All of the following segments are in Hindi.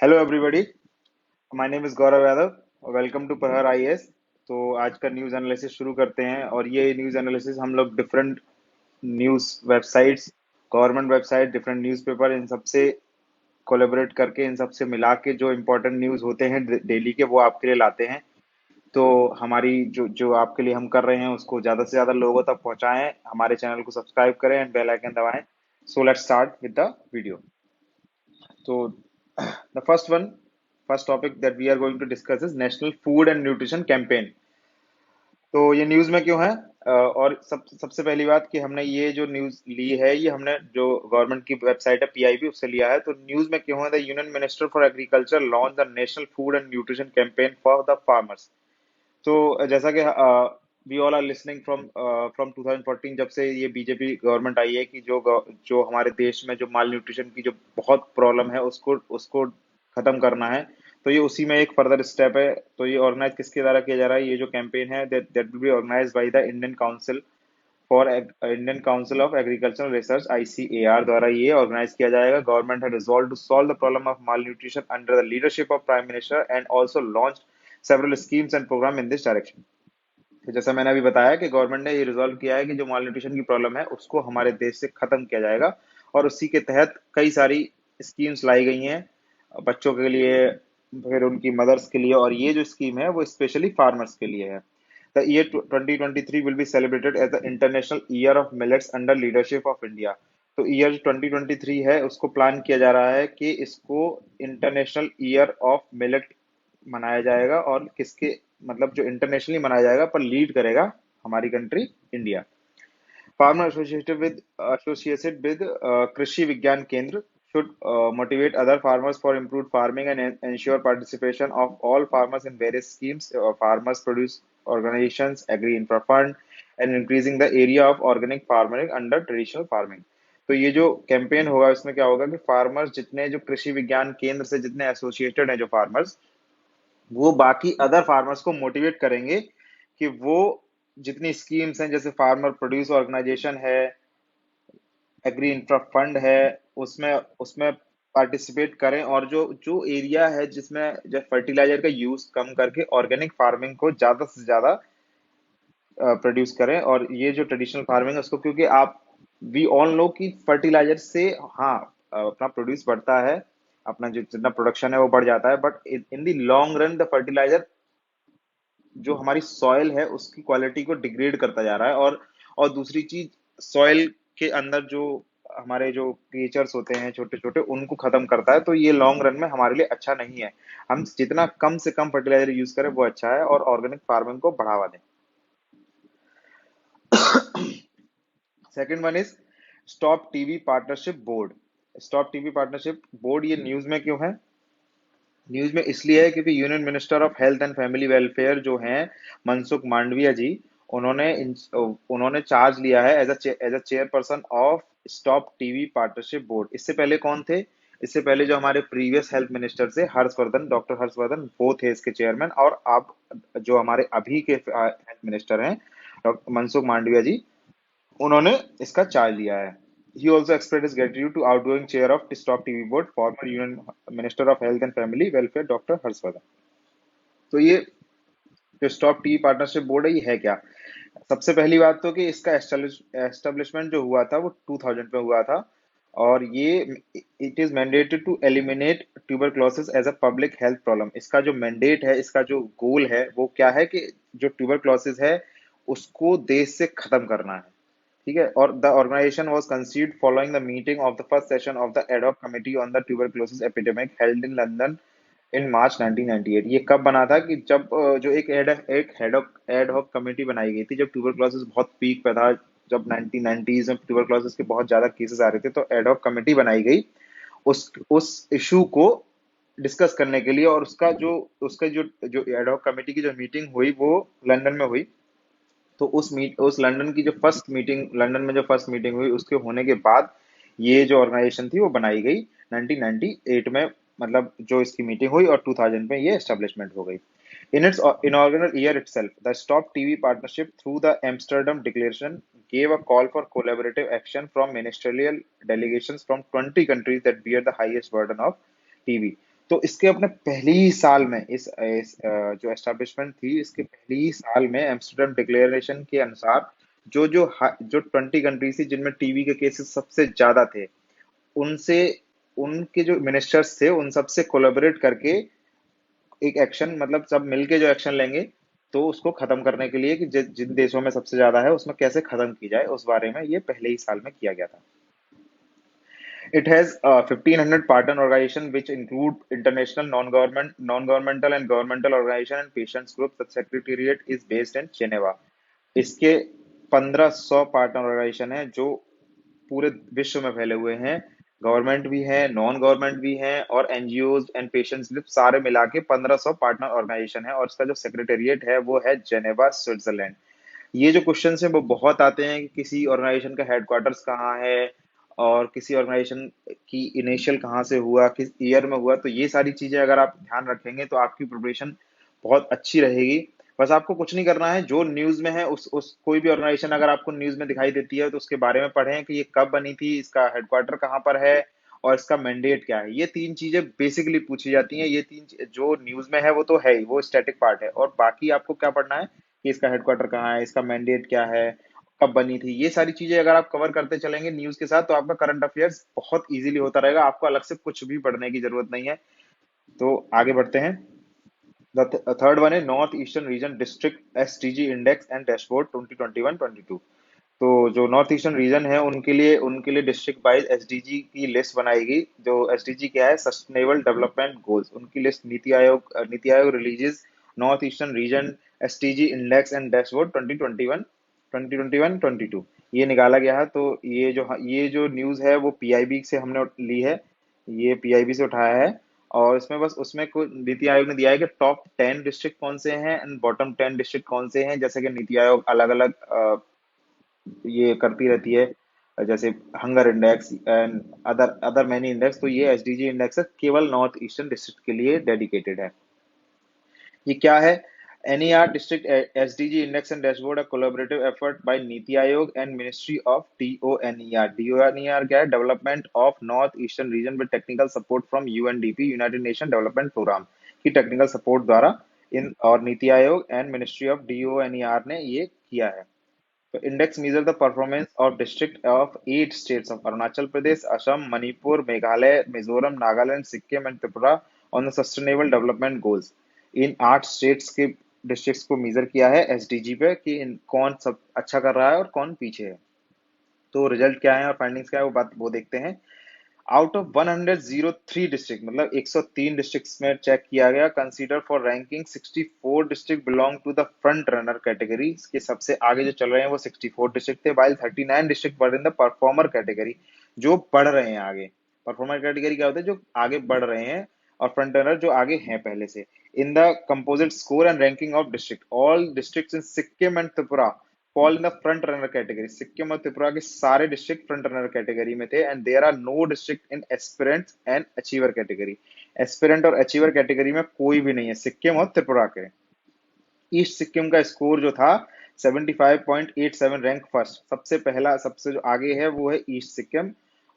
Hello everybody, my name is Gaurav Yadav. Welcome to Prahar IAS. तो आज का न्यूज़ एनालिसिस शुरू करते हैं और ये न्यूज़ एनालिसिस हम लोग different news websites, government website, different newspaper, इन सबसे कोलैबोरेट करके, इन सबसे मिला के जो इम्पोर्टेंट न्यूज़ होते हैं डेली के, वो आपके लिए लाते हैं। तो हमारी जो जो आपके लिए हम कर रहे हैं उसको ज़्यादा से ज़्यादा लोगों तक पहुंचाएं। हमारे चैनल को सब्सक्राइब करें एंड बेल आइकन दबाएं। So let's start with the video. So, the first topic that we are going to discuss is National Food and Nutrition Campaign. तो ये न्यूज़ में क्यों है? और सबसे पहली बात कि हमने ये जो न्यूज़ ली है, ये हमने जो गवर्नमेंट की वेबसाइट है पीआईबी, उससे लिया है। तो न्यूज़ में क्यों है? The union minister for agriculture launch the national food and nutrition campaign for the farmers. तो जैसा कि we all are listening from 2014, जब से ये बीजेपी गवर्नमेंट आई है, कि जो हमारे देश में जो माल न्यूट्रिशन की जो बहुत प्रॉब्लम है, उसको उसको खत्म करना है। तो ये उसी में एक फर्दर स्टेप है। तो ये ऑर्गेनाइज किसके द्वारा किया जा रहा है? ये जो कैंपेन है, that that will be organised by the Indian Council of Agricultural Research ICAR द्वारा ये ऑर्गेनाइज किया जाएगा। गवर्नमेंट है resolve to solve the problem of malnutrition under the leadership of prime minister and also launch several schemes and program in this direction. तो जैसा मैंने अभी बताया कि गवर्नमेंट ने ये रिजॉल्व किया है कि जो माल न्यूट्रिशन की प्रॉब्लम है उसको हमारे देश से खत्म किया जाएगा। और उसी के तहत कई सारी स्कीम्स लाई गई हैं बच्चों के लिए, फिर उनकी मदर्स के लिए। और ये जो स्कीम है वो स्पेशली फार्मर्स के लिए है। The year 2023 will be celebrated as the international year of millets under leadership of India. तो ईयर 2023 है, उसको प्लान किया जा रहा है कि इसको इंटरनेशनल ईयर ऑफ मिलेट मनाया जाएगा। और किसके, मतलब जो इंटरनेशनली मनाया जाएगा, पर लीड करेगा हमारी country India. Farmer associated with कृषि विज्ञान केंद्र should motivate other farmers for improved farming and ensure participation of all farmers in various schemes, farmers produce organizations, agri infra fund, and increasing the area of organic farming under traditional farming। तो ये जो कैंपेन होगा, इसमें क्या होगा कि फार्मर्स जितने, जो कृषि विज्ञान केंद्र से जितने एसोसिएटेड हैं जो फार्मर्स, वो बाकी अदर फार्मर्स को मोटिवेट करेंगे कि वो जितनी स्कीम्स हैं, जैसे फार्मर प्रोड्यूस ऑर्गेनाइजेशन है, एग्री इंफ्रा फंड है, उसमें उसमें पार्टिसिपेट करें। और जो जो एरिया है जिसमें जो फर्टिलाइजर का यूज कम करके ऑर्गेनिक फार्मिंग को ज्यादा से ज्यादा प्रोड्यूस करें। और ये जो ट्रेडिशनल फार्मिंग है उसको, क्योंकि आप, वी ऑल नो कि फर्टिलाइजर से, हाँ, अपना प्रोड्यूस बढ़ता है, अपना जो जितना प्रोडक्शन है वो बढ़ जाता है, but in the long run the fertiliser जो हमारी सॉइल है उसकी क्वालिटी को डिग्रेड करता जा रहा है। और दूसरी चीज, सॉइल के अंदर जो हमारे जो क्रिएचर्स होते हैं छोटे छोटे, उनको खत्म करता है। तो ये लॉन्ग रन में हमारे लिए अच्छा नहीं है। हम जितना कम से कम फर्टिलाइजर यूज करें वो अच्छा है, और ऑर्गेनिक फार्मिंग को बढ़ावा दें। Second one is stop TB partnership board. Stop TB partnership board ये न्यूज में क्यों है? न्यूज में इसलिए है क्योंकि union minister of health and family welfare जो हैं, मनसुख मांडविया जी, उन्होंने चार्ज लिया है as a chairperson of stop TB partnership board. इससे पहले कौन थे? इससे पहले जो हमारे प्रीवियस हेल्थ मिनिस्टर थे, हर्षवर्धन, डॉक्टर हर्षवर्धन, वो थे इसके चेयरमैन। और अब जो हमारे अभी के हेल्थ मिनिस्टर हैं, डॉक्टर मनसुख मांडविया जी, उन्होंने इसका चार्ज लिया है। He also expressed his gratitude to outgoing chair of Stop TB Board, former Union Minister of Health and Family Welfare, Dr. Harshvardhan. तो ये जो स्टॉप टी पार्टनरशिप बोर्ड है, ये है क्या? सबसे पहली बात तो कि इसका एस्टेब्लिशमेंट जो हुआ था वो 2000 में हुआ था। और ये, it is mandated to eliminate tuberculosis as a public health problem. इसका जो मैंडेट है, इसका जो गोल है, वो क्या है कि जो ट्यूबरक्लोसिस है उसको देश से खत्म करना है। ठीक है। और the organisation was conceived following the meeting of the first session of the ad hoc committee on the tuberculosis epidemic held in London in March 1998। ये कब बना था? कि जब जो एक एड हॉक कमेटी बनाई गई थी जब ट्यूबरक्लोसिस बहुत पीक पे था, जब 1990s में ट्यूबरक्लोसिस के बहुत ज्यादा केसेस आ रहे थे, तो एड हॉक कमेटी बनाई गई उस इशू को डिस्कस करने के लिए। और उसका जो जो एड हॉक कमेटी की जो मीटिंग हुई वो लंदन में हुई। तो उस लंदन की जो फर्स्ट मीटिंग, लंदन में जो फर्स्ट मीटिंग हुई, उसके होने के बाद ये जो ऑर्गेनाइजेशन थी वो बनाई गई 1998 में। मतलब जो इसकी मीटिंग हुई और 2000 में ये एस्टेब्लिशमेंट हो गई। In its inaugural year itself, the Stop TB partnership through the Amsterdam Declaration gave a call for collaborative action from ministerial delegations from 20 countries that bear the highest burden of TB। तो इसके अपने पहले ही साल में जो एस्टेब्लिशमेंट थी, इसके पहले ही साल में एम्स्टर्डम डिक्लेरेशन के अनुसार जो 20 कंट्रीज थी जिनमें टीबी के केसेस सबसे ज्यादा थे, उनसे उनके जो मिनिस्टर्स थे उन सबसे कोलैबोरेट करके एक एक्शन, मतलब सब मिलके जो एक्शन लेंगे तो उसको खत्म करने के लिए कि जिन देशों में सबसे ज्यादा है उसमें कैसे खत्म की जाए, उस बारे में ये पहले ही साल में किया गया था। It has 1,500 partner organizations which include international non-governmental and governmental organization and patients groups. The secretariat is based in Geneva. इसके 1500 पार्टनर ऑर्गेनाइजेशन है जो पूरे विश्व में फैले हुए हैं। गवर्नमेंट भी है, नॉन गवर्नमेंट भी है, और एनजीओ एंड पेशेंट्स ग्रुप सारे मिला के 1500 पार्टनर ऑर्गेनाइजेशन है, और इसका जो सेक्रेटेरिएट है वो है जेनेवा, स्विट्जरलैंड। ये जो क्वेश्चन है वो बहुत आते हैं कि किसी ऑर्गेनाइजेशन का हेडक्वार्टर्स कहाँ है, और किसी ऑर्गेनाइजेशन की इनिशियल कहाँ से हुआ, किस ईयर में हुआ। तो ये सारी चीजें अगर आप ध्यान रखेंगे तो आपकी प्रिपरेशन बहुत अच्छी रहेगी। बस आपको कुछ नहीं करना है, जो न्यूज में है उस कोई भी ऑर्गेनाइजेशन अगर आपको न्यूज में दिखाई देती है तो उसके बारे में पढ़ें कि ये कब बनी थी, इसका हेडक्वार्टर कहाँ पर है, और इसका मैंडेट क्या है। ये तीन चीजें बेसिकली पूछी जाती हैं। ये जो न्यूज में है वो तो है ही, वो स्टैटिक पार्ट है, और बाकी आपको क्या पढ़ना है कि इसका हेडक्वार्टर कहाँ है, इसका मैंडेट क्या है, कब बनी थी। ये सारी चीजें अगर आप कवर करते चलेंगे न्यूज के साथ तो आपका करंट अफेयर्स बहुत इजीली होता रहेगा, आपको अलग से कुछ भी पढ़ने की जरूरत नहीं है। तो आगे बढ़ते हैं। द थर्ड वन है north eastern reason district STG index and dashboard 2021-22। तो जो नॉर्थ ईस्टर्न रीजन है उनके लिए डिस्ट्रिक्ट वाइज एसडीजी की लिस्ट बनाएगी। जो एसडीजी क्या है, सस्टेनेबल डेवलपमेंट गोल्स, उनकी list NITI Aayog releases north eastern reason STG index and dashboard 2021-22 ये निकाला गया है। तो ये जो न्यूज़ है वो पीआईबी से हमने ली है, ये पीआईबी से उठाया है। और इसमें बस उसमें कुछ नीति आयोग ने दिया है कि टॉप 10 डिस्ट्रिक्ट कौन से हैं एंड बॉटम 10 डिस्ट्रिक्ट कौन से हैं। जैसे कि नीति आयोग अलग अलग ये करती रहती है, जैसे hunger index and other other many index. तो ये एसडीजी इंडेक्स है, केवल नॉर्थ ईस्टर्न डिस्ट्रिक्ट के लिए डेडिकेटेड है। ये क्या है? NER district SDG index and dashboard है collaborative effort by NITI Aayog and ministry of DONER। DONER क्या है? Development of north eastern region with technical support from UNDP, united nation development programme की टेक्निकल सपोर्ट द्वारा इन और नीति Aayog and ministry of DONER ने ये किया है। तो index measure the performance of district of 8 states of Arunachal Pradesh, Assam, Manipur, Meghalaya, Mizoram, Nagaland, Sikkim and Tripura on the sustainable development goals। In 8 states के डिस्ट्रिक्ट्स को मेजर किया है एसडीजी पे कि कौन सब अच्छा कर रहा है और कौन पीछे है। तो रिजल्ट क्या है और फाइंडिंग्स क्या है वो देखते हैं। आउट ऑफ 103 डिस्ट्रिक्ट, मतलब 103 डिस्ट्रिक्ट्स में चेक किया गया, consider for ranking 64 district belong to the front runner category. के सबसे आगे जो चल रहे हैं वो 64 डिस्ट्रिक्ट थे, while 39 district were in the performer category, जो बढ़ रहे हैं आगे। परफॉर्मर कैटेगरी क्या होता है? जो आगे बढ़ रहे हैं, और फ्रंट रनर जो आगे हैं पहले से। In the composite score and ranking of district, all district in Sikkim and Tripura fall in the front runner category. Sikkim और त्रिपुरा के सारे डिस्ट्रिक्ट फ्रंट रनर कैटेगरी में थे, and there are no district in aspirant and achiever category. Aspirant और अचीवर कैटेगरी में कोई भी नहीं है सिक्किम और त्रिपुरा के। ईस्ट सिक्किम का स्कोर जो था 75.87, रैंक फर्स्ट, सबसे पहला सबसे जो आगे है वो है east Sikkim,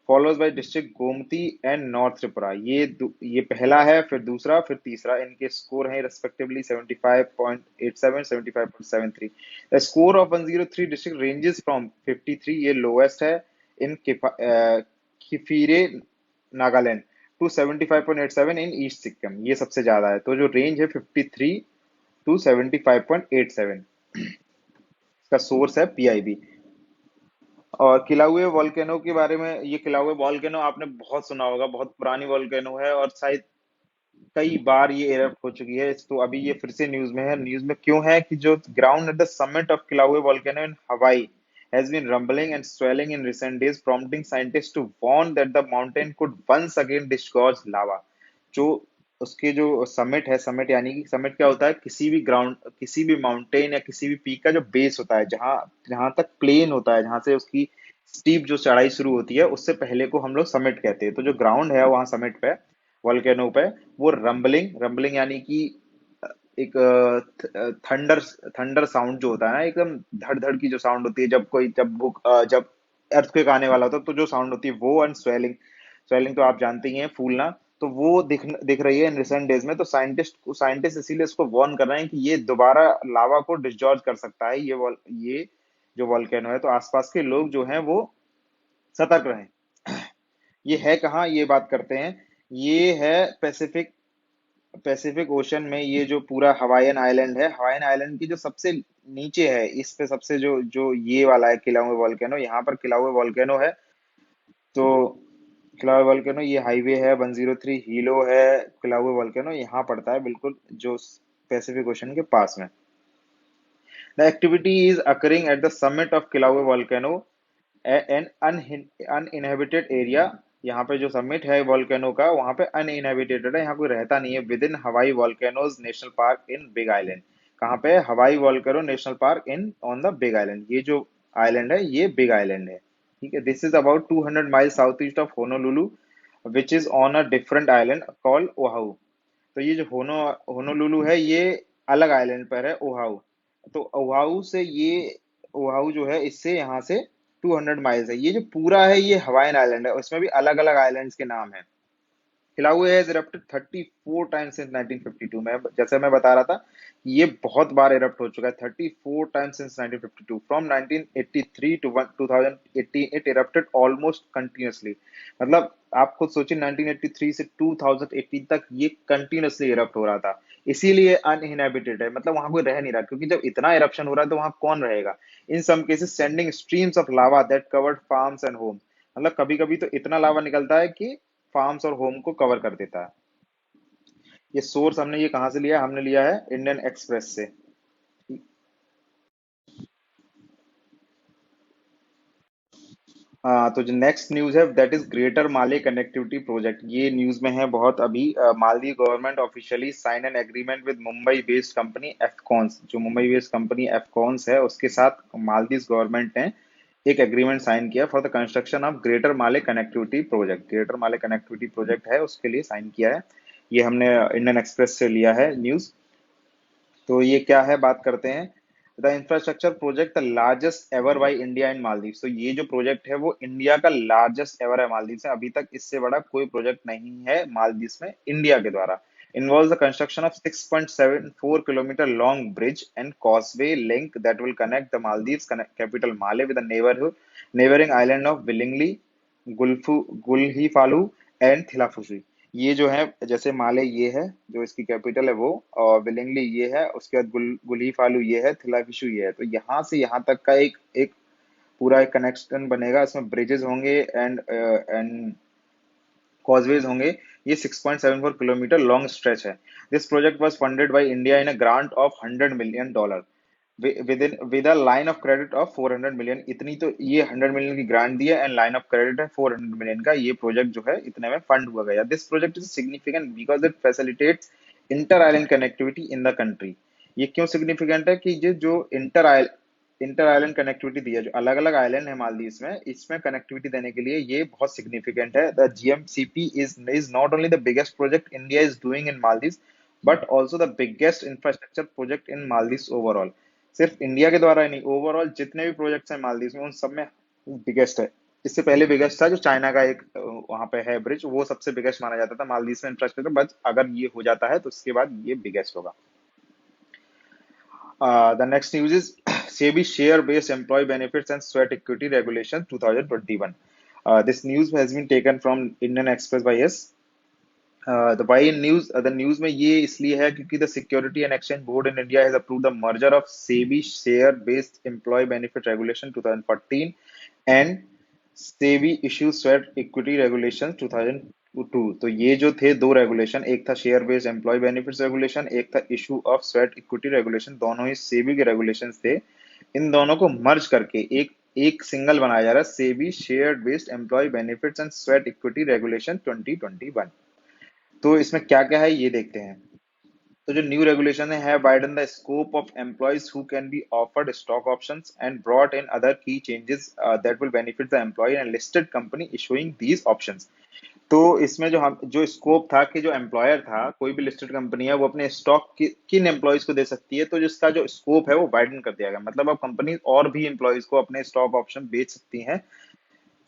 follows bye district Gomti and north Tripura. ये पहला है, फिर दूसरा, फिर तीसरा। इनके स्कोर हैं respectively 75.87, 75.73। The score of 103 district ranges from 53, ये लोएस्ट है, in Kiphire Nagaland, to 75.87 in east Sikkim, ये सबसे ज्यादा है। तो जो रेंज है 53 टू 75.87, इसका सोर्स है पीआईबी। और किलाउए वॉल्केनो के बारे में, ये किलाउए वॉल्केनो आपने बहुत सुना होगा, बहुत पुरानी वॉल्केनो है और शायद कई बार ये एरप्ट हो चुकी है। तो अभी ये फिर से न्यूज में है। न्यूज में क्यों है कि जो ground at the summit of Kilauea volcano in Hawaii has been rumbling and swelling in recent days, prompting scientists to warn that the mountain could once again disgorge lava। जो उसके जो समिट है, समिट यानी कि समिट क्या होता है? किसी भी माउंटेन या किसी भी पीक का जो बेस होता है, जहां जहां तक प्लेन होता है, जहां से उसकी स्टीप जो चढ़ाई शुरू होती है, उससे पहले को हम लोग समिट कहते हैं। तो जो ग्राउंड है वहां समिट पे, वॉल्केनो पे, वो रंबलिंग रंबलिंग यानी कि एक थंडर थंडर साउंड जो होता है ना, एकदम धड़ धड़ की जो साउंड होती है जब अर्थक्वेक आने वाला होता है, तो जो साउंड होती है वो। एंड स्वेलिंग, स्वेलिंग तो आप जानते ही हैं, फूलना। तो वो दिख रही है इन रिसेंट डेज में। तो साइंटिस्ट इसीलिए इसको वार्न कर रहे हैं कि ये दोबारा लावा को डिस्चार्ज कर सकता है, ये जो वॉल्केनो है। तो आसपास के लोग जो हैं वो सतर्क रहें। ये है कहाँ, ये बात करते हैं। ये है पैसिफिक ओशन में। ये जो पूरा हवाईयन आइलैंड है, हवाईयन आइलैंड की जो सबसे नीचे है, इस पे सबसे जो जो ये वाला है किलाउए वॉल्केनो, यहाँ पर किलाउए वॉल्केनो है। तो किलाउए वॉल्केनो, ये हाईवे है 103, हीलो है किलाउए वॉल्केनो, यहाँ पड़ता है बिल्कुल जो पैसिफिक ओशन के पास में। The activity is occurring at the summit of Kilauea volcano, an uninhabited area. यहाँ पे जो समिट है वॉल्केनो का, वहाँ पे अनइनहेबिटेड है, यहाँ कोई रहता नहीं है। विद इन हवाई volcanoes national park in big island. कहाँ पे? हवाई volcano national park in on the big island. ये जो आइलैंड है ये बिग आइलैंड है। ठीक है, this is about 200 mile south east of Honolulu, which is on a different island called Oahu. तो ये जो होनोलुलु है, ये अलग आइलैंड पर है, ओहाउ। तो ओहाउ से ये, ओहाउ जो है इससे यहाँ से 200 माइल्स है। ये जो पूरा है ये हवाईन आइलैंड है, उसमें भी अलग अलग आइलैंड्स के नाम है। Kilauea has erupted 34 times since 1952 में। जैसे मैं बता रहा था, ये बहुत बार इरप्ट हो चुका है, 34 times since 1952। From 1983 to 2018 it erupted almost continuously। मतलब आप खुद सोचिए, 1983 से 2018 तक ये कंटिन्यूसली इरप्ट हो रहा था। इसीलिए अनइनहेबिटेड है, मतलब वहां कोई रह नहीं रहा, क्योंकि जब इतना इरप्शन हो रहा है तो वहां कौन रहेगा। In some cases sending streams of lava that covered farms and home. मतलब कभी कभी तो इतना लावा निकलता है कि फार्म्स और होम को कवर कर देता है। ये सोर्स हमने ये कहाँ से लिया? हमने लिया है इंडियन एक्सप्रेस से। हाँ, तो जो नेक्स्ट न्यूज है that is greater Male connectivity project. ये न्यूज में है बहुत अभी। Maldives government officially sign an agreement with Mumbai based company Afcons. जो मुंबई बेस्ड कंपनी एफकॉन्स है उसके साथ मालदीव गवर्नमेंट ने एक एग्रीमेंट साइन किया for the construction of greater Male connectivity project. Greater Male connectivity project है, उसके लिए साइन किया है। ये हमने इंडियन एक्सप्रेस से लिया है न्यूज। तो ये क्या है, बात करते हैं। The infrastructure project the largest ever by India in Maldives. तो ये जो प्रोजेक्ट है वो इंडिया का लार्जेस्ट एवर है मालदीव से। अभी तक इससे बड़ा कोई प्रोजेक्ट नहीं है मालदीव में इंडिया के द्वारा। Involves the construction of 6.74 kilometer long bridge and causeway link that will connect the Maldives capital Male with the neighboring island of Willingly, Gulhifalu and Thilafushi। ये जो है, जैसे माले ये है जो इसकी कैपिटल है वो, और विलिंगली ये है, उसके बाद गुली फालू ये है, थिलाफिशु ये है। तो यहाँ से यहाँ तक का एक एक पूरा एक कनेक्शन बनेगा। इसमें ब्रिजेस होंगे एंड कॉजवेज होंगे। ये 6.74 किलोमीटर लॉन्ग स्ट्रेच है। This project was funded by India in a grant of $100 million with a line of credit of 400 million. इतनी तो ये 100 मिलियन की ग्रांट दी है एंड लाइन ऑफ क्रेडिट है 400 मिलियन का। ये प्रोजेक्ट जो है इतने में फंड हुआ गया। This project is significant because it facilitates inter island connectivity in the country. ये क्यों सिग्निफिकेंट है कि ये जो इंटर आइलैंड कनेक्टिविटी दी है, जो अलग अलग आइलैंड है मालदीव में, इसमें कनेक्टिविटी देने के लिए ये बहुत सिग्निफिकेंट है। The GMCP is not only the biggest project India is doing in Maldives, but also the biggest infrastructure project in Maldives overall. सिर्फ इंडिया के द्वारा ही नहीं, ओवरऑल जितने भी प्रोजेक्ट्स हैं मालदीव में उन सब में बिगेस्ट है। इससे पहले बिगेस्ट था जो चाइना का एक वहां पे है ब्रिज, वो सबसे बिगेस्ट माना जाता था मालदीव में इंफ्रास्ट्रक्चर। बट अगर ये हो जाता है तो उसके बाद ये बिगेस्ट होगा। The next news is SEBI share-based employee benefits and sweat equity regulation 2021. This news has been taken from Indian Express by yes. The news में ये इसलिए है क्योंकि the Security and Exchange Board in India has approved the merger of SEBI share-based employee benefit regulation 2014 and SEBI issue sweat equity regulation 2002। तो ये जो थे दो रेगुलेशन, एक था share based employ benefits regulation, एक था issue of sweat equity regulation, दोनों ही सेबी के रेगुलेशन थे। इन दोनों को मर्ज करके एक एक सिंगल बनाया जा रहा है, SEBI share based employ benefits and sweat equity regulation 2021। तो इसमें क्या क्या है ये देखते हैं। तो जो न्यू रेगुलेशन है widen the scope of employees who can be offered stock options and brought in other key changes that will benefit the employee and listed company issuing these options. तो इसमें जो स्कोप था कि जो एम्प्लॉयर था, कोई भी लिस्टेड कंपनी है, वो अपने स्टॉक किन एम्प्लॉयज को दे सकती है, तो जिसका जो स्कोप है वो वाइडन कर दिया गया। मतलब अब कंपनी और भी एम्प्लॉयज को अपने स्टॉक ऑप्शन बेच सकती हैं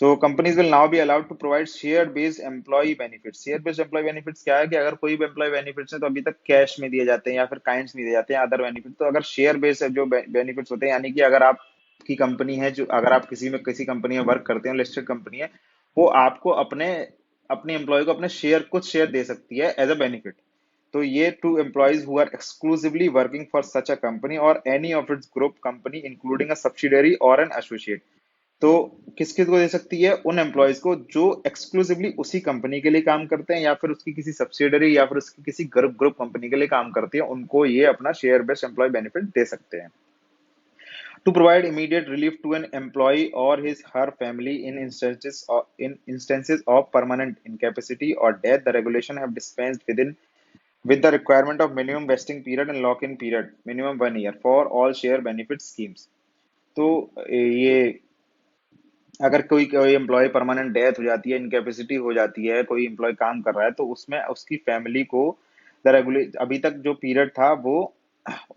तो companies will now be allowed to provide share based employ benefits. Share based employ benefits क्या है कि अगर कोई भी एम्प्लॉय बेनिफिट्स है तो अभी तक कैश में दिए जाते हैं या फिर काइंड्स में दिए जाते हैं अदर बेनिफिट। तो अगर शेयर बेस्ड जो बेनिफिट्स होते हैं, यानी कि अगर आपकी कंपनी है, जो अगर आप किसी कंपनी में वर्क करते हैं, लिस्टेड कंपनी है, वो आपको अपने एम्प्लॉय को अपने कुछ शेयर दे सकती है एज अ बेनिफिट। तो ये to employees who are exclusively working for such a company और any of its group company including a subsidiary और एन एसोसिएट। तो किस किस को दे सकती है? उन एम्प्लॉयज को जो एक्सक्लूसिवली उसी कंपनी के लिए काम करते हैं या फिर उसकी किसी सब्सिडरी या फिर उसकी किसी ग्रुप ग्रुप कंपनी के लिए काम करती है, उनको ये अपना शेयर बेस्ड एम्प्लॉय बेनिफिट दे सकते हैं। To provide immediate relief to an employee or his her family in instances of permanent incapacity or death, the regulation have dispensed with the requirement of minimum vesting period and lock-in period, minimum 1 year for all share benefit schemes. तो ये अगर कोई कोई एम्प्लॉय परमानेंट डेथ हो जाती है, इनकेपेसिटी हो जाती है, कोई एम्प्लॉय काम कर रहा है, तो उसमें उसकी फैमिली को द रेगुलेट अभी तक जो पीरियड था वो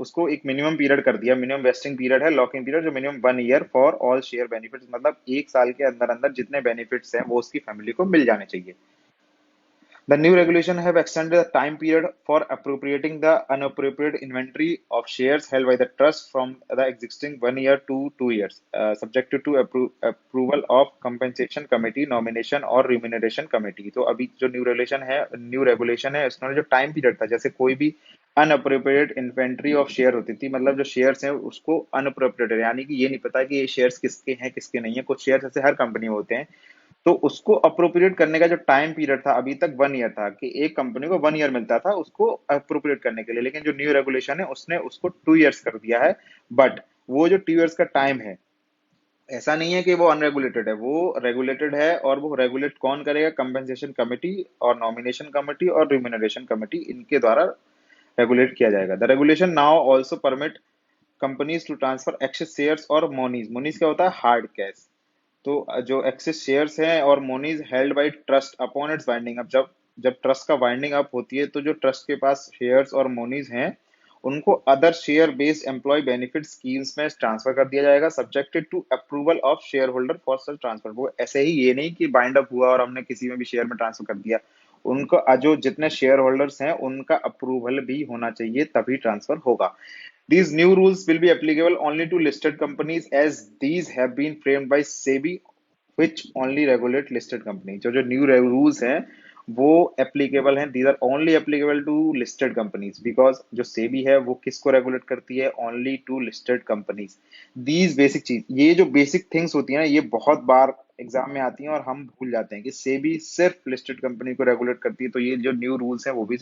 उसको एक मिनिमम पीरियड कर दिया। मिनिमम वेस्टिंग पीरियड है, लॉकिंग पीरियड, जो minimum 1 year for all share benefits, मतलब 1 साल के अंदर अंदर जितने बेनिफिट्स हैं वो उसकी फैमिली को मिल जाने चाहिए। The new regulation have extended the time period for appropriating the unappropriated inventory of shares held by the trust from the existing 1 year to 2 years, subjected to approval of compensation committee, nomination और remuneration committee। तो अभी जो न्यू रेगुलेशन है, इसमें जो टाइम पीरियड था, जैसे कोई भी अनअप्रोप्रिएटेड इन्वेंट्री ऑफ शेयर होती थी, मतलब जो शेयर्स हैं उसको अनअप्रोप्रिएटेड, यानी कि ये नहीं पता कि ये शेयर्स किसके हैं किसके नहीं है। कुछ शेयर्स ऐसे हर कंपनी में होते हैं, तो उसको अप्रोप्रिएट करने का जो टाइम पीरियड था अभी तक 1 ईयर था, कि एक कंपनी को 1 ईयर मिलता था उसको अप्रोप्रिएट करने के लिए, लेकिन जो न्यू रेगुलेशन है उसने उसको 2 ईयर्स कर दिया है। बट वो जो 2 ईयर्स का टाइम है, ऐसा नहीं है कि वो अनरेगुलेटेड है, वो रेगुलेटेड है। और वो रेगुलेट कौन करेगा? कंपेंसेशन कमेटी और नॉमिनेशन कमेटी और रिम्यूनरेशन कमेटी, इनके द्वारा रेगुलेट किया जाएगा। The regulation now also permit companies to transfer excess shares और मोनीज। मोनीज क्या होता है? Hard cash. तो जो एक्सेस शेयर्स हैं और monies held by trust upon its winding up, जब जब ट्रस्ट का वाइंडिंग अप होती है, तो जो ट्रस्ट के पास शेयर्स और मोनीज हैं उनको other share based employ benefit schemes में ट्रांसफर कर दिया जाएगा, subjected to approval of share holder for such transfer. वो ऐसे ही ये नहीं कि बाइंड अप हुआ और हमने किसी में भी शेयर में ट्रांसफर कर दिया, उनको जो जितने शेयर होल्डर्स हैं उनका अप्रूवल भी होना चाहिए, तभी ट्रांसफर होगा। These new rules will be applicable only to listed companies as these have been framed by SEBI, which only regulate listed company। जो न्यू रूल्स हैं वो एप्लीकेबल हैं, these are only applicable to listed companies, because जो सेबी है वो किसको रेगुलेट करती है? Only to listed companies. These basic चीज, ये जो बेसिक थिंग्स होती है ना, ये बहुत बार एग्जाम में आती हैं और हम भूल जाते हैं कि सेबी सिर्फ लिस्टेड कंपनी को रेगुलेट करती है। तो ये जो न्यू रूल्स हैं वो भी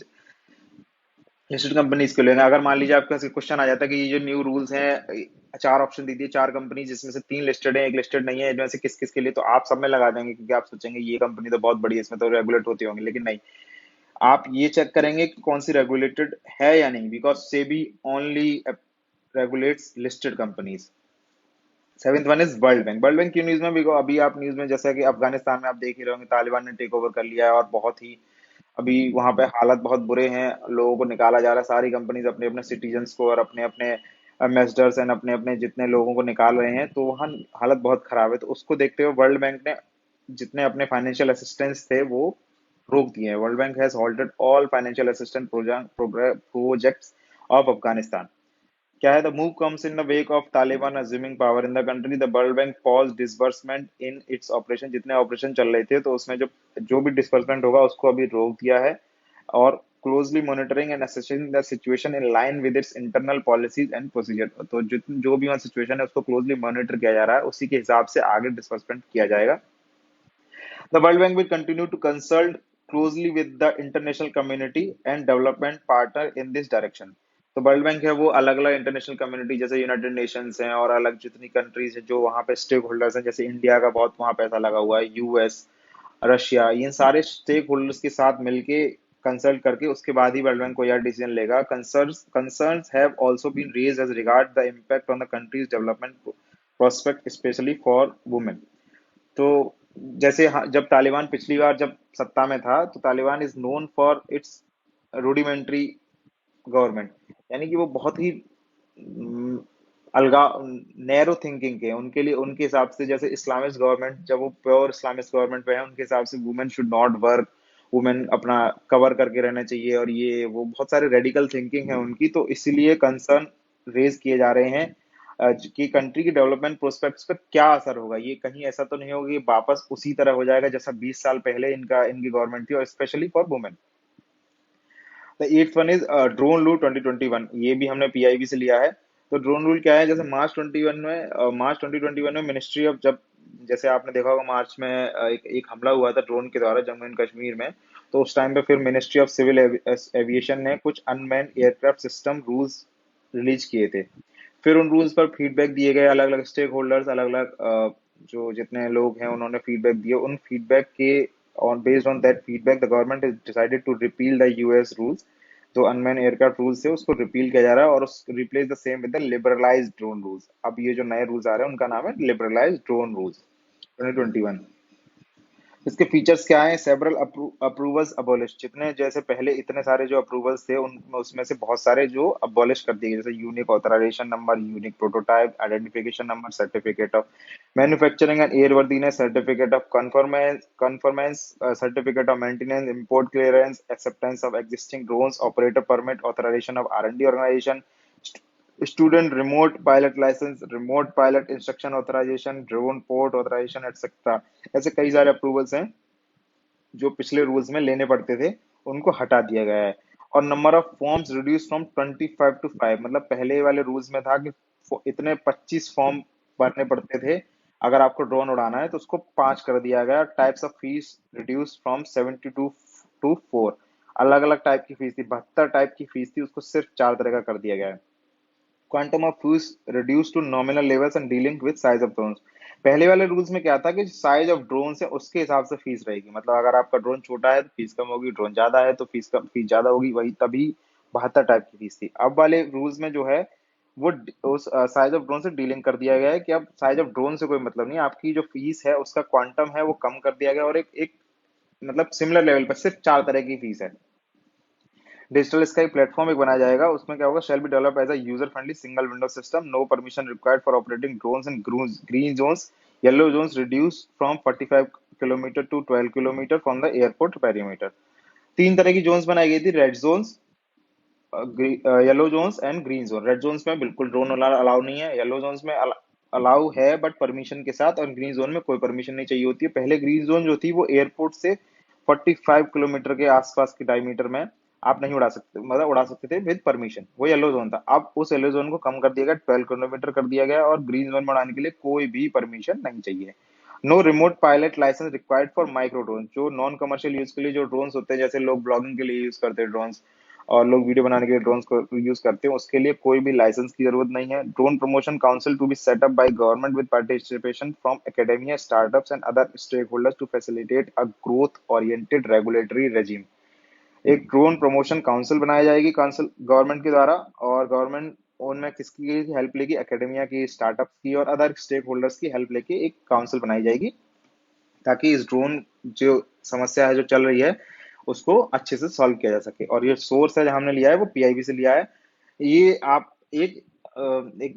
लिस्टेड कंपनीज के लिए। अगर मान लीजिए आपके पास क्वेश्चन आ जाता है कि ये जो न्यू रूल्स हैं, 4 ऑप्शन दे दिए, 4 कंपनी जिसमें से 3 लिस्टेड है, एक लिस्टेड नहीं है, इनमें से किस किस के लिए, तो आप सब में लगा देंगे क्योंकि आप सोचेंगे ये कंपनी तो बहुत बड़ी है, इसमें तो रेगुलेट होती होंगी, लेकिन नहीं। आप ये चेक करेंगे कि कौन सी रेगुलेटेड है या नहीं, because SEBI only regulates listed companies. Seventh one is world bank. World bank की न्यूज में भी अभी आप न्यूज में, जैसा कि अफगानिस्तान में आप देख ही रहे होंगे, तालिबान ने टेक ओवर कर लिया है और बहुत ही अभी वहां पे हालत बहुत बुरे हैं, लोगों को निकाला जा रहा है। सारी कंपनीज अपने अपने सिटीजन्स को और अपने अपने एम्बेसडर्स एंड अपने अपने जितने लोगों को निकाल रहे हैं, तो वहाँ हालत बहुत खराब है। तो उसको देखते हुए वर्ल्ड बैंक ने जितने अपने फाइनेंशियल असिस्टेंस थे वो रोक दिए हैं। World bank has halted all financial assistant projects of Afghanistan. क्या है? The move comes in the wake of Taliban assuming power in the country. The world bank pause disbursement in its operation. जितने ऑपरेशन चल रहे थे तो उसमें जो जो भी डिसबर्समेंट होगा उसको अभी रोक दिया है, और closely monitoring and assessing the situation in line with its internal policies and procedure. तो जो भी वहाँ सिचुएशन है उसको क्लोजली मॉनिटर किया जा रहा है, उसी के हिसाब से आगे डिसबर्समेंट किया जाएगा। The World Bank will continue to consult closely with the international community and development partner in this direction। तो वर्ल्ड बैंक है वो अलग अलग इंटरनेशनल कम्युनिटी जैसे यूनाइटेड नेशंस हैं और अलग जितनी कंट्रीज हैं जो वहाँ पे स्टेक होल्डर्स हैं, जैसे इंडिया का बहुत वहाँ पैसा लगा हुआ है, यूएस, रशिया, इन सारे स्टेक होल्डर्स के साथ मिलके कंसल्ट करके उसके बाद ही वर्ल्ड बैंक कोई यार डिसीजन लेगा। Concerns have also been raised as regard the impact on the country's development prospect specially for women. तो जैसे जब तालिबान पिछली बार जब सत्ता में था, तो Taliban is known for its rudimentary government, यानी कि वो बहुत ही अलगा नैरो थिंकिंग के, उनके लिए उनके हिसाब से, जैसे इस्लामिस्ट गवर्नमेंट जब वो प्योर इस्लामिस्ट गवर्नमेंट पे है, उनके हिसाब से women should not work, women अपना कवर करके रहना चाहिए, और ये वो बहुत सारे रेडिकल थिंकिंग है उनकी, तो इसीलिए कंसर्न रेज किए जा रहे हैं कि कंट्री की डेवलपमेंट प्रोस्पेक्ट्स पर क्या असर होगा। ये कहीं ऐसा तो नहीं होगा कि वापस उसी तरह हो जाएगा जैसा 20 साल पहले इनकी गवर्नमेंट थी, और specially for women. The eighth one is drone rule 2021, ये भी हमने पीआईबी से लिया है। तो ड्रोन रूल क्या है, जैसे मार्च 2021 में मिनिस्ट्री ऑफ, जब जैसे आपने देखा होगा मार्च में एक हमला हुआ था ड्रोन के द्वारा जम्मू एंड कश्मीर में, तो उस टाइम पे फिर मिनिस्ट्री ऑफ सिविल एविएशन ने कुछ unmanned aircraft system rules release किए थे। फिर उन रूल्स पर फीडबैक दिए गए, अलग अलग स्टेक होल्डर्स, अलग अलग जो जितने लोग हैं उन्होंने फीडबैक दिए। उन फीडबैक के on based on that feedback the government has decided to repeal the US rules। तो अनमैन एयरक्राफ्ट रूल्स थे उसको रिपील किया जा रहा है, और उस replace the same with the liberalised drone rules. अब ये जो नए रूल्स आ रहे हैं उनका नाम है लिबरलाइज्ड ड्रोन रूल्स 2021। इसके फीचर्स क्या हैं, सेवरल अप्रूवल्स अबॉलिश, जितने जैसे पहले इतने सारे जो अप्रूवल्स थे उन उसमें से बहुत सारे जो अबॉलिश कर दिए गए, जैसे unique authorisation number, unique prototype identification number, certificate of manufacturing and airworthiness, certificate of conformance, certificate of maintenance, import clearance, acceptance of existing drones, operator permit, authorisation of R&D organisation, student remote pilot licence, remote pilot instruction authorisation, drone port authorisation etcetera. ऐसे कई सारे अप्रूवल्स हैं जो पिछले रूल्स में लेने पड़ते थे, उनको हटा दिया गया है। और number of forms reduce from 25 to 5, मतलब पहले वाले रूल्स में था कि इतने 25 फॉर्म भरने पड़ते थे अगर आपको ड्रोन उड़ाना है, तो उसको 5 कर दिया गया। Types of fees reduce from 72 to 4, अलग अलग टाइप की फीस थी, 72 टाइप की फीस थी, उसको सिर्फ 4 तरह का कर दिया गया है। Quantum of fees reduce to nominal levels and dealing with size of drone. पहले वाले रूल्स में क्या था कि साइज ऑफ ड्रोन है उसके हिसाब से फीस रहेगी, मतलब अगर आपका ड्रोन छोटा है तो फीस कम होगी, ड्रोन ज्यादा है तो फीस ज्यादा होगी, वही तभी 72 टाइप की फीस थी। अब वाले रूल्स में जो है वो उस साइज ऑफ ड्रोन से डीलिंग कर दिया गया है कि अब साइज ऑफ ड्रोन से कोई मतलब नहीं, आपकी जो फीस है उसका क्वांटम है वो कम कर दिया गया, और एक मतलब सिमिलर लेवल पर सिर्फ 4 तरह की फीस है। डिजिटल स्काई प्लेटफॉर्म एक बनाया जाएगा, उसमें क्या होगा, shall be develop as a user friendly single window system, no permission required for operating drones in green zones, yellow zones reduce from 45 kilometre to 12 kilometre from the airport perimeter. तीन तरह की जोन्स बनाई गई थी, red zones, yellow zones and green zone. Red zones में बिल्कुल ड्रोन अलाउ नहीं है, येलो जोन्स में अलाउ है बट परमिशन के साथ, और ग्रीन जोन में कोई परमिशन नहीं चाहिए होती है। पहले ग्रीन जोन जो थी वो एयरपोर्ट से 45 किलोमीटर के आसपास के डायमीटर में आप नहीं उड़ा सकते, मतलब उड़ा सकते थे विद परमिशन, वो येलो जोन था। अब उस येलो जोन को कम कर दिया गया, 12 किलोमीटर कर दिया गया, और ग्रीन जोन में उड़ाने के लिए कोई भी परमिशन नहीं चाहिए। No remote pilot licence required for micro drone, जो नॉन कमर्शियल यूज के लिए जो ड्रोन होते हैं, जैसे लोग ब्लॉगिंग के लिए यूज करते हैं ड्रोन, और लोग वीडियो बनाने के लिए ड्रोन को यूज करते हैं, उसके लिए कोई भी लाइसेंस की जरूरत नहीं है। Drone promotion council to be set up by government with participation from academia, startups and other stake holders to facilitate a growth oriented regulatory regime. एक ड्रोन प्रमोशन काउंसिल बनाई जाएगी, काउंसिल गवर्नमेंट के द्वारा, और गवर्नमेंट उनमें किसकी हेल्प लेगी, एकेडेमिया की, स्टार्टअप की और अदर स्टेक होल्डर्स की हेल्प लेके एक काउंसिल बनाई जाएगी, ताकि इस ड्रोन जो समस्या है जो चल रही है उसको अच्छे से सॉल्व किया जा सके। और ये सोर्स है जो हमने लिया है वो पीआईबी से लिया है। ये आप एक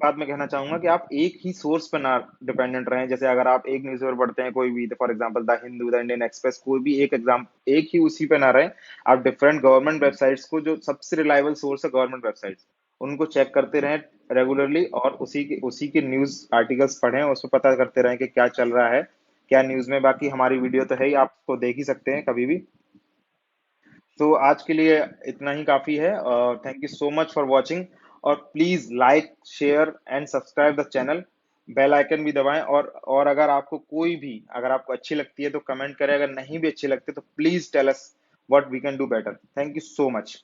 बात मैं कहना चाहूंगा कि आप एक ही सोर्स पर ना डिपेंडेंट रहें। जैसे अगर आप एक न्यूज़पेपर पढ़ते हैं कोई भी, for example the Hindu, the Indian express, कोई भी एक ही उसी पे ना रहें। आप डिफरेंट गवर्नमेंट वेबसाइट्स को, जो सबसे रिलायबल सोर्स है गवर्नमेंट वेबसाइट्स, उनको चेक करते रहें रेगुलरली, और उसी के न्यूज आर्टिकल्स पढ़ें, उसमें पता करते रहें कि क्या चल रहा है, क्या न्यूज में। बाकी हमारी वीडियो तो है ही, आप उसको देख ही सकते हैं कभी भी। तो आज के लिए इतना ही काफी है। Thank you so much for watching, और please like, share and subscribe the channel, bell icon भी दबाएं। और अगर आपको कोई भी, अगर आपको अच्छी लगती है तो कमेंट करें, अगर नहीं भी अच्छी लगती तो please tell us what we can do better. Thank you so much.